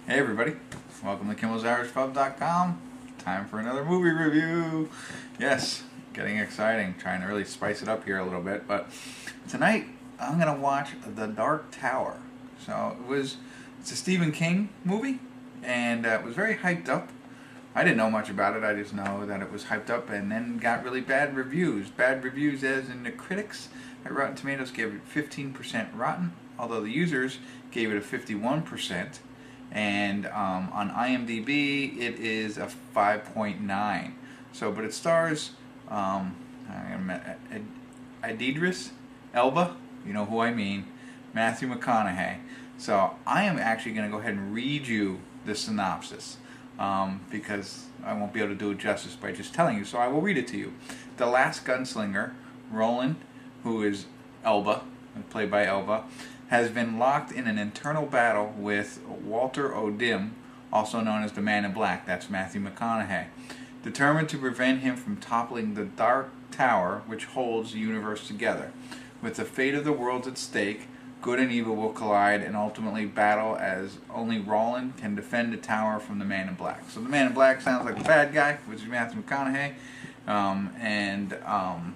Hey everybody, welcome to Kimmel'sIrishPub.com. Time for another movie review. Yes, getting exciting, trying to really spice it up here a little bit, but tonight I'm going to watch The Dark Tower. So it's a Stephen King movie, and it was very hyped up. I didn't know much about it, I just know that it was hyped up and then got really bad reviews. Bad reviews as in the critics at Rotten Tomatoes gave it 15% rotten, although the users gave it a 51%. And on IMDb it is a 5.9. So, but it stars Idris Elba, you know who I mean, Matthew McConaughey. So I am actually going to go ahead and read you the synopsis because I won't be able to do it justice by just telling you. So I will read it to you. The last gunslinger, Roland, who is Elba, played by Elba, has been locked in an internal battle with Walter O'Dim, also known as the Man in Black. That's Matthew McConaughey. Determined to prevent him from toppling the Dark Tower, which holds the universe together. With the fate of the world at stake, good and evil will collide and ultimately battle as only Roland can defend the tower from the Man in Black. So the Man in Black sounds like the bad guy, which is Matthew McConaughey.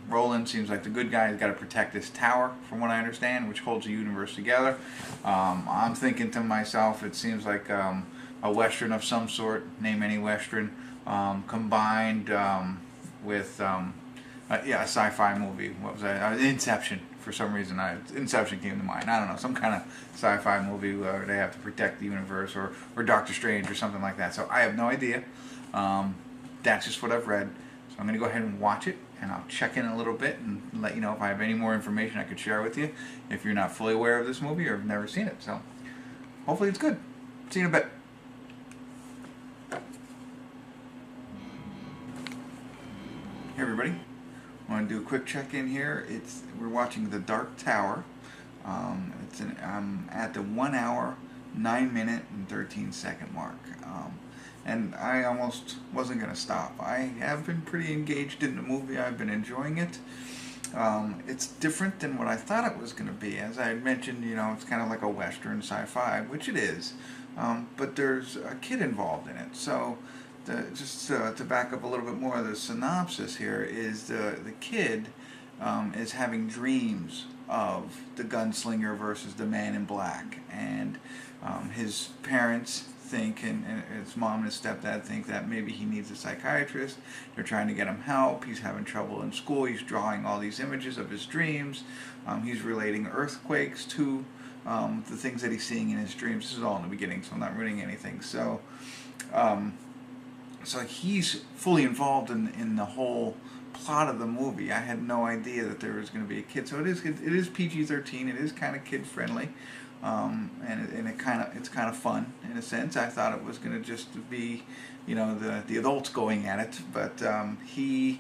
Roland seems like the good guy. He's got to protect this tower, from what I understand, which holds the universe together. I'm thinking to myself, it seems like a western of some sort, name any western, combined with a sci-fi movie. What was that? Inception. For some reason, Inception came to mind. I don't know, some kind of sci-fi movie where they have to protect the universe, or Doctor Strange, or something like that. So I have no idea. That's just what I've read. So I'm going to go ahead and watch it, and I'll check in a little bit and let you know if I have any more information I could share with you if you're not fully aware of this movie or have never seen it. So hopefully it's good. See you in a bit. Hey everybody, I want to do a quick check-in here. We're watching The Dark Tower. I'm at the 1 hour, 9 minute, and 13-second mark. And I almost wasn't going to stop. I have been pretty engaged in the movie. I've been enjoying it. It's different than what I thought it was going to be. As I had mentioned, it's kind of like a western sci-fi, which it is. But there's a kid involved in it. So to back up a little bit more, the synopsis here is the kid is having dreams of the gunslinger versus the Man in Black. And his parents think, and his mom and his stepdad think, that maybe he needs a psychiatrist. They're trying to get him help. He's having trouble in school. He's drawing all these images of his dreams. He's relating earthquakes to the things that he's seeing in his dreams. This is all in the beginning, so I'm not ruining anything. So he's fully involved in the whole plot of the movie. I had no idea that there was going to be a kid. So it is PG-13. It is kind of kid friendly. And it's kind of fun in a sense. I thought it was going to just be, the adults going at it, but he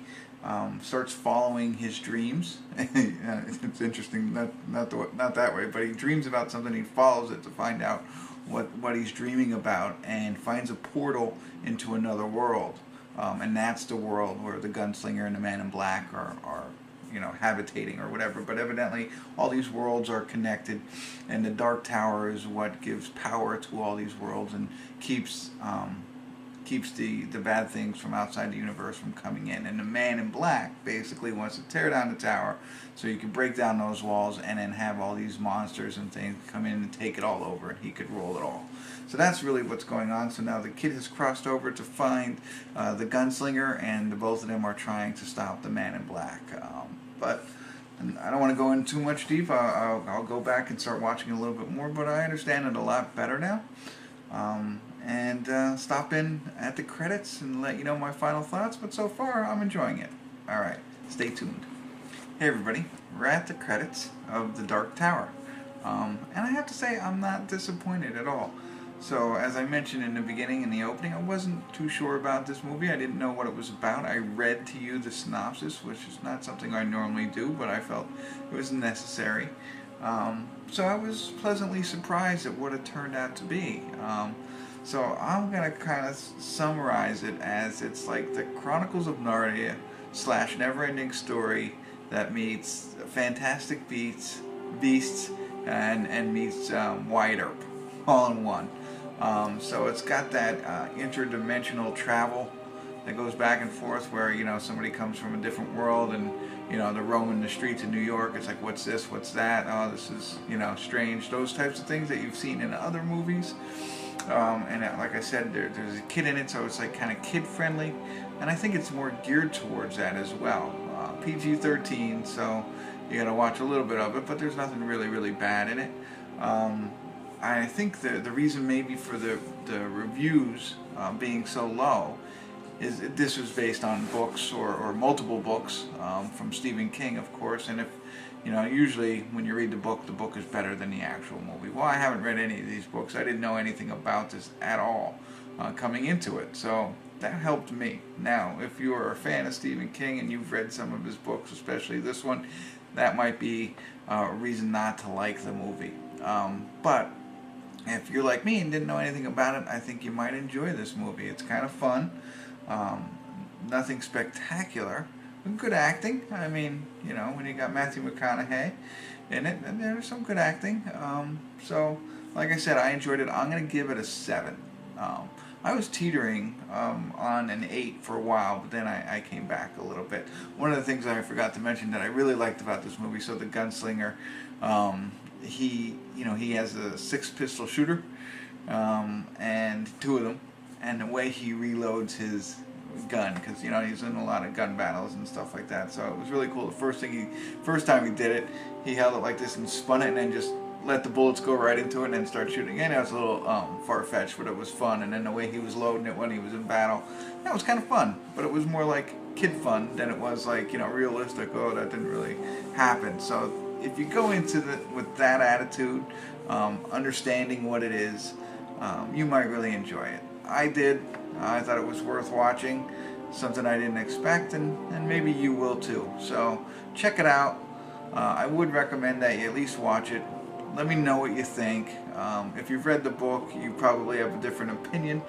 starts following his dreams. It's interesting, not that way, but he dreams about something. He follows it to find out what he's dreaming about, and finds a portal into another world, and that's the world where the gunslinger and the Man in Black are habitating or whatever. But evidently all these worlds are connected, and the Dark Tower is what gives power to all these worlds and keeps the bad things from outside the universe from coming in. And the Man in Black basically wants to tear down the tower so you can break down those walls and then have all these monsters and things come in and take it all over, and he could rule it all. So that's really what's going on. So now the kid has crossed over to find the gunslinger, and the both of them are trying to stop the Man in Black. But I don't want to go in too much deep. I'll go back and start watching a little bit more, but I understand it a lot better now. And stop in at the credits and let you know my final thoughts. But so far, I'm enjoying it. Alright, stay tuned. Hey everybody, we're at the credits of The Dark Tower. And I have to say, I'm not disappointed at all. So, as I mentioned in the beginning, in the opening, I wasn't too sure about this movie. I didn't know what it was about. I read to you the synopsis, which is not something I normally do, but I felt it was necessary. So I was pleasantly surprised at what it turned out to be. So I'm going to kind of summarize it as it's like the Chronicles of Narnia / Neverending Story that meets Fantastic Beasts and meets Wyatt Earp all in one. So it's got that interdimensional travel that goes back and forth, where somebody comes from a different world, and they're roaming the streets of New York. It's like, what's this, what's that, oh, this is strange. Those types of things that you've seen in other movies. And like I said, there's a kid in it, so it's like kind of kid friendly, and I think it's more geared towards that as well. PG-13, so you got to watch a little bit of it, but there's nothing really bad in it. I think the reason maybe for the reviews being so low is that this was based on books, or multiple books, from Stephen King, of course. And if usually when you read the book is better than the actual movie. Well, I haven't read any of these books. I didn't know anything about this at all coming into it, so that helped me. Now, if you are a fan of Stephen King and you've read some of his books, especially this one, that might be a reason not to like the movie. But if you're like me and didn't know anything about it, I think you might enjoy this movie. It's kind of fun. Nothing spectacular. Good acting. I mean, when you got Matthew McConaughey in it, and there's some good acting. So, like I said, I enjoyed it. I'm going to give it a 7. I was teetering on an 8 for a while, but then I came back a little bit. One of the things I forgot to mention that I really liked about this movie, so the gunslinger, he has a 6-pistol shooter, and 2 of them, and the way he reloads his gun, because he's in a lot of gun battles and stuff like that, so it was really cool. The first time he did it, he held it like this and spun it and then just let the bullets go right into it and then start shooting. And it was a little far-fetched, but it was fun. And then the way he was loading it when he was in battle, that was kind of fun, but it was more like kid fun than it was like realistic. Oh, that didn't really happen. So if you go into with that attitude, understanding what it is, you might really enjoy it. I did. I thought it was worth watching, something I didn't expect, and maybe you will too. So check it out. I would recommend that you at least watch it. Let me know what you think. If you've read the book, you probably have a different opinion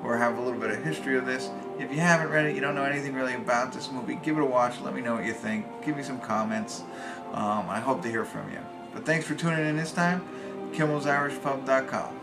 or have a little bit of history of this. If you haven't read it, you don't know anything really about this movie, give it a watch. Let me know what you think. Give me some comments. I hope to hear from you. But thanks for tuning in this time. Kimmel'sIrishPub.com.